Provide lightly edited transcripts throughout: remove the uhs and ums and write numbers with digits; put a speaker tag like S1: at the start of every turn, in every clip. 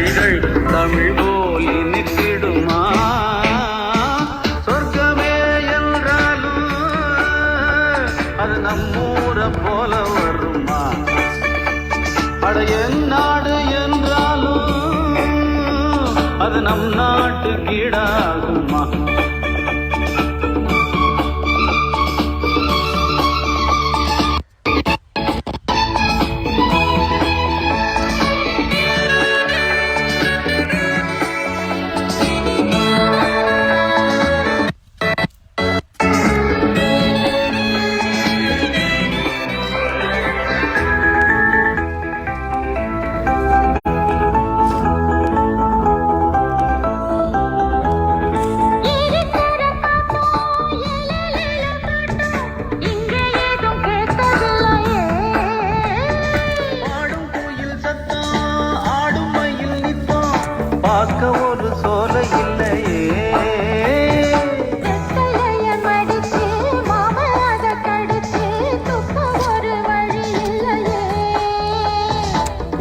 S1: மொழிகள் தமிழ் போல் இனித்திடுமா? சொர்க்கமே என்றாலும் அது நம்மூர போல வருமா? அட என் நாடு என்றாலும் அது நம் நாட்டு கீடாகுமா? பார்க்க ஒரு சோலை இல்லையே,
S2: மடிச்சு மாமலாத கடிச்சு துப்ப ஒரு வழி இல்லையே.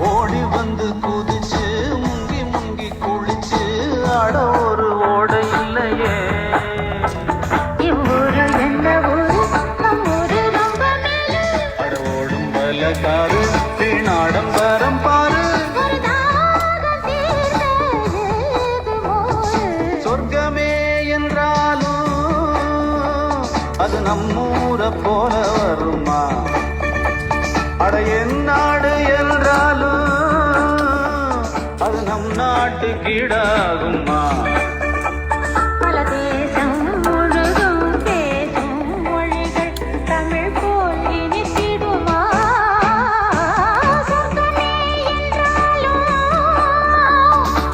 S1: ஓடி வந்து குதிச்சு முங்கி முங்கி குளிச்சு ஆட ஒரு ஓடை இல்லையே.
S2: இவ்வூரு எந்த ஊரு நம் ஊரு ரொம்ப மேலே.
S1: அட ஓடும் பலகாரு நாடம்பரம் பாரு. சொர்க்கமே என்றாலும் அது நம்மூர போல வருமா? அட என் நாடு என்றாலும் அது நம் நாட்டு கீடாகுமா?
S2: பல தேசம் முழுதும் பேசும் மொழிகள் தமிழ் போல் இனித்திடுமா? சொர்க்கமே என்றாலும்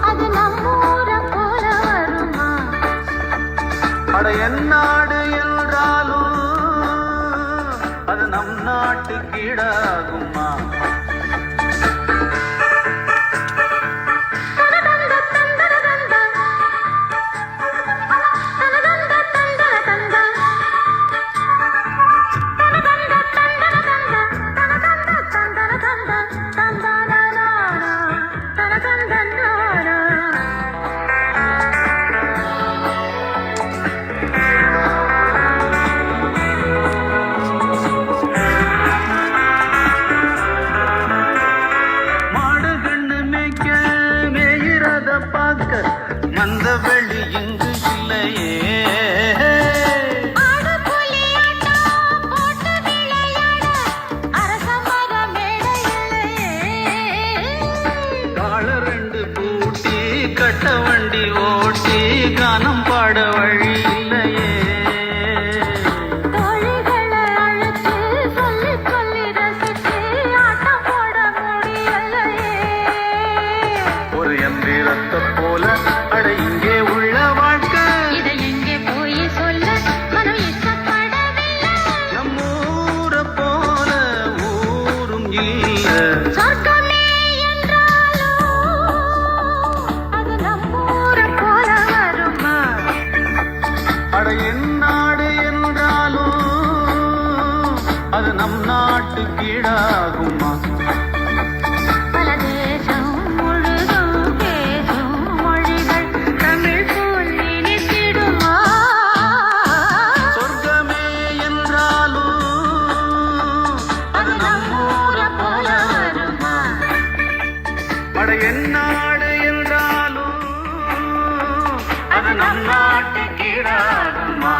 S2: அது நம்மூர போல வருமா?
S1: அட என் நாடு என்றாலும் அது நம் நாட்டு கீடாகுமா? மந்த வெளி இங்கு இல்லையே, கால ரெண்டு பூட்டி கட்ட வண்டி ஓட்டி கானம் பாட வழி இல்லையே. ஒரு எந்திரத்தை போல அட இங்கே உள்ள வாழ்க்கை
S2: இதை எங்கே போய் சொல்ல மனம் இஷ்டப்படவில்லை.
S1: நம்மூர போல ஊரும் இல்ல.
S2: சொர்க்கமே என்றாலும் அது நம்மூர போல வருமா?
S1: அட என் நாடு என்றாலும் அது நம் நாட்டு கீழாகுமா?
S2: பல தேசம் முழுதும் பேசும் மொழிகள் தமிழ் போல் இனித்திடுமா?
S1: சொர்க்கமே என்றாலும்
S2: அது நம்மூர போல வருமா?
S1: அட என் நாடு என்றாலும் அது நம் நாட்டு கீழாகுமா?